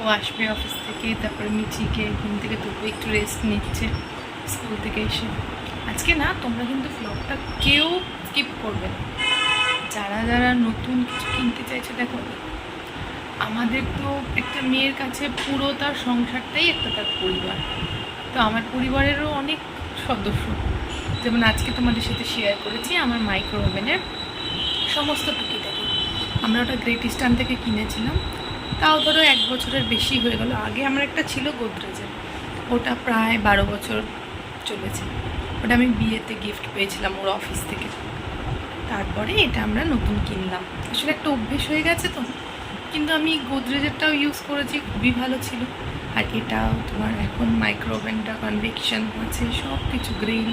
ও আসবে অফিস থেকে, তারপরে মিঠিকে ঘুম থেকে তুলবে, একটু রেস্ট নিচ্ছে স্কুল থেকে এসে। আজকে না তোমরা কিন্তু ব্লগটা কেউ স্কিপ করবে না, যারা যারা নতুন কিছু কিনতে চাইছে। দেখো আমাদের তো একটা মেয়ের কাছে পুরো তার সংসারটাই একটা তার পরিবার। তো আমার পরিবারেরও অনেক সদস্য, যেমন আজকে তোমাদের সাথে শেয়ার করেছি আমার মাইক্রো ওভেনের সমস্ত টুকিটাকি। আমরা ওটা গ্রেট ইস্টার্ন থেকে কিনেছিলাম, তাও ধরো 1 বছরের বেশি হয়ে গেল। আগে আমার একটা ছিল গোদরেজের, ওটা প্রায় 12 বছর চলেছে। ওটা আমি বিয়েতে গিফট পেয়েছিলাম ওর অফিস থেকে। তারপরে এটা আমরা নতুন কিনলাম, আসলে একটা অভ্যেস হয়ে গেছে তো। কিন্তু আমি গোদরেজেরটাও ইউজ করেছি, খুবই ভালো ছিল। আর এটাও তোমার এখন মাইক্রো ওভেনটা কনভেকশন আছে, সব কিছু গ্রিল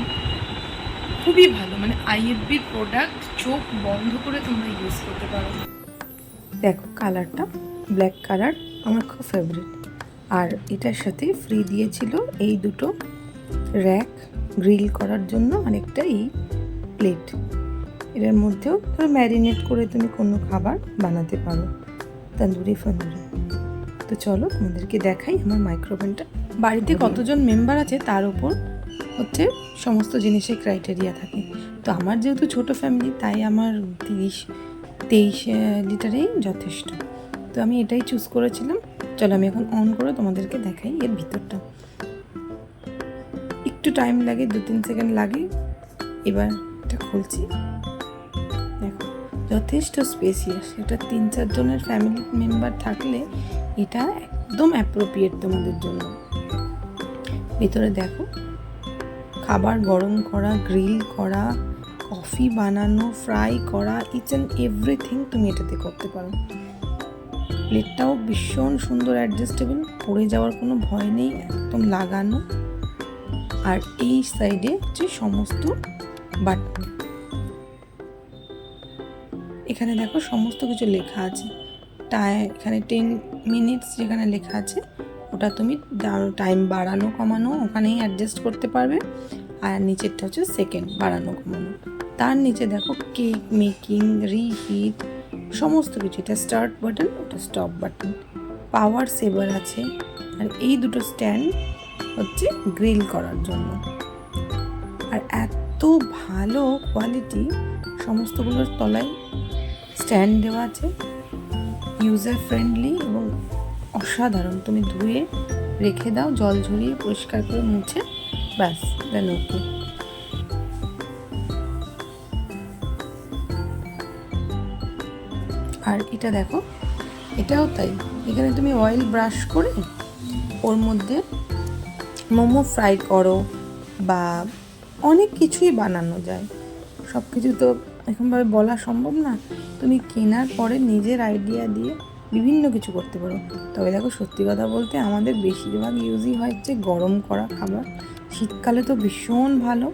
খুবই ভালো, মানে আইএফবির প্রোডাক্ট চোখ বন্ধ করে তোমরা ইউজ করতে পারো। দেখো কালারটা ব্ল্যাক কালার আমার খুব ফেভারিট। আর এটার সাথে ফ্রি দিয়েছিল এই দুটো র্যাক গ্রিল করার জন্য, আর একটা এই প্লেট। এটার মধ্যেও ধরো ম্যারিনেট করে তুমি কোনো খাবার বানাতে পারো, তন্দুরি ফন্দুরি। তো চলো তোমাদেরকে দেখাই আমার মাইক্রোওভেনটা। বাড়িতে কতজন মেম্বার আছে তার উপর হচ্ছে সমস্ত জিনিসের ক্রাইটেরিয়া থাকে। তো আমার যেহেতু ছোট ফ্যামিলি, তাই আমার 23 লিটারেই যথেষ্ট। তো আমি এটাই চুজ করেছিলাম। চলো আমি এখন অন করে তোমাদেরকে দেখাই এর ভিতরটা। একটু টাইম লাগে, 2-3 সেকেন্ড লাগে। এবার এটা খুলছি। দেখো যথেষ্ট স্পেসিয়াস। এটা 3-4 জনের ফ্যামিলি মেম্বার থাকলে এটা একদম অ্যাপ্রোপ্রিয়েট তোমাদের জন্য। ভিতরে দেখো খাবার গরম করা, গ্রিল করা, কফি বানানো, ফ্রাই করা, ইচ অ্যান্ড এভরিথিং তুমি এটাতে করতে পারো। প্লেটটাও ভীষণ সুন্দর অ্যাডজাস্টেবল, পড়ে যাওয়ার কোনো ভয় নেই, একদম লাগানো। আর এই সাইডে হচ্ছে সমস্ত বাটন। এখানে দেখো সমস্ত কিছু লেখা আছে। এখানে 10 মিনিটস যেখানে লেখা আছে, ওটা তুমি টাইম বাড়ানো কমানো ওখানেই অ্যাডজাস্ট করতে পারবে। আর নিচেরটা হচ্ছে সেকেন্ড বাড়ানো কমানো। তার নিচে দেখো কেক মেকিং, রিহিট, সমস্ত কিছু। এটা স্টার্ট বাটন, ওটা স্টপ বাটন। পাওয়ার সেভার আছে। আর এই দুটো স্ট্যান্ড হচ্ছে গ্রিল করার জন্য। আর এত ভালো কোয়ালিটি, সমস্তগুলোর তলায় স্ট্যান্ড দেওয়া আছে, ইউজার ফ্রেন্ডলি এবং অসাধারণ। তুমি ধুয়ে রেখে দাও, জল ঝরিয়ে পরিষ্কার করে মুছে, ব্যাস দেন ওকে। আর এটা দেখো, এটাও তাই। এখানে তুমি অয়েল ব্রাশ করে ওর মধ্যে মোমো ফ্রাই করো বা অনেক কিছুই বানানো যায়। সব কিছু তো এরকমভাবে বলা সম্ভব না। তুমি কেনার পরে নিজের আইডিয়া দিয়ে বিভিন্ন কিছু করতে পারো। তবে দেখো সত্যি কথা বলতে আমাদের বেশিরভাগ ইউজই হয় হচ্ছে গরম করা খাবার। শীতকালে তো ভীষণ ভালো।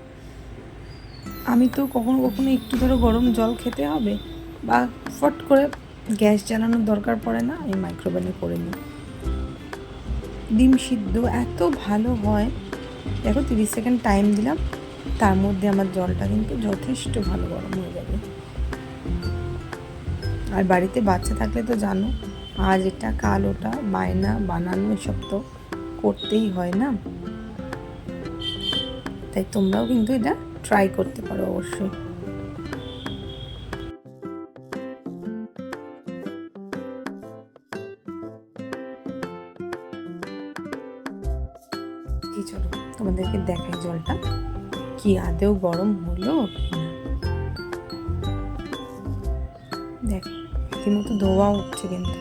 আমি তো কখনো কখনো একটু ধরো গরম জল খেতে হবে বা ফট করে গ্যাস জ্বালানোর দরকার পড়ে না, আমি মাইক্রোওভেনে করে নিই। ডিম সিদ্ধ এত ভালো হয়। দেখো 30 সেকেন্ড টাইম দিলাম, তার মধ্যে আমার জলটা কিন্তু যথেষ্ট ভালো গরম হয়ে যাবে। আর বাড়িতে বাচ্চা থাকলে তো জানো, আজ এটা কাল ওটা বায়না বানানো এসব তো করতেই হয় না। তাই তোমরাও কিন্তু এটা ট্রাই করতে পারো অবশ্যই। চলো তোমাদেরকে দেখাই জলটা কি আদেও গরম হলো কিনা। দেখ রীতিমতো ধোয়া উঠছে, কিন্তু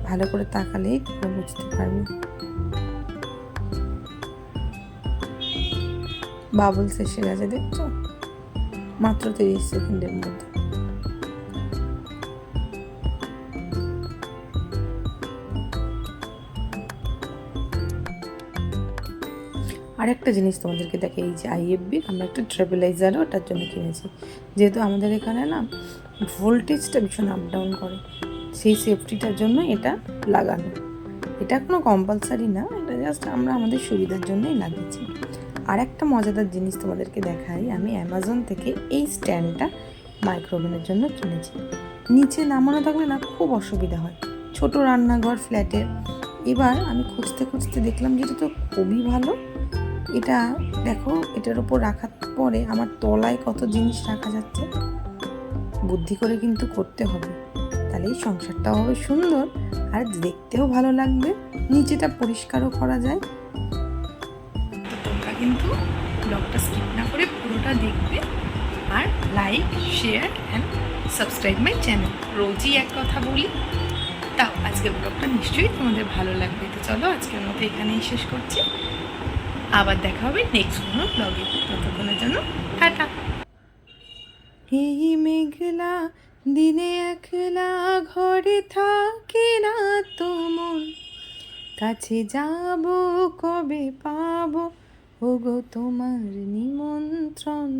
ভালো করে তাকালেই তোমরা বুঝতে পারবে। বাবলস এসে গেছে, দেখছো? মাত্র 30 সেকেন্ডের মধ্যে। আরেকটা জিনিস তোমাদেরকে দেখে, এই যে আইএফবি আমরা একটা ট্রেবিলাইজারও ওটার জন্য কিনেছি। যেহেতু আমাদের এখানে না ভোল্টেজটা ভীষণ আপ ডাউন করে, সেই সেফটিটার জন্য এটা লাগানো। এটা কোনো কম্পালসারি না, এটা জাস্ট আমরা আমাদের সুবিধার জন্যই লাগিয়েছি। আর একটা মজাদার জিনিস তোমাদেরকে দেখাই, আমি অ্যামাজন থেকে এই স্ট্যান্ডটা মাইক্রোওভেনের জন্য কিনেছি। নিচে নামানো থাকলে না খুব অসুবিধা হয়, ছোট রান্নাঘর ফ্ল্যাটের। এবার আমি খুঁজতে খুঁজতে দেখলাম যে এটা তো খুবই ভালো। এটা দেখো, এটার ওপর রাখার পরে আমার তলায় কত জিনিস রাখা যাচ্ছে। বুদ্ধি করে কিন্তু করতে হবে, তাহলেই সংসারটাও হবে সুন্দর আর দেখতেও ভালো লাগবে, নিচেটা পরিষ্কারও করা যায়। তো তোমরা কিন্তু ব্লগটা স্কিপ না করে পুরোটা দেখবে, আর like, share and subscribe my channel. রোজই এক কথা বলি, তাও আজকের ব্লগটা নিশ্চয়ই তোমাদের ভালো লাগবে। তো চলো আজকের মতো এখানেই শেষ করছি, আবার দেখা হবে নেক্সট কোনো ব্লগে। ততক্ষণের জন্য টাটা। এই মেঘলা দিনে একলা ঘরে থাকি না তোমার, কাছে যাব কবে পাবো ওগো তোমার নিমন্ত্রণ।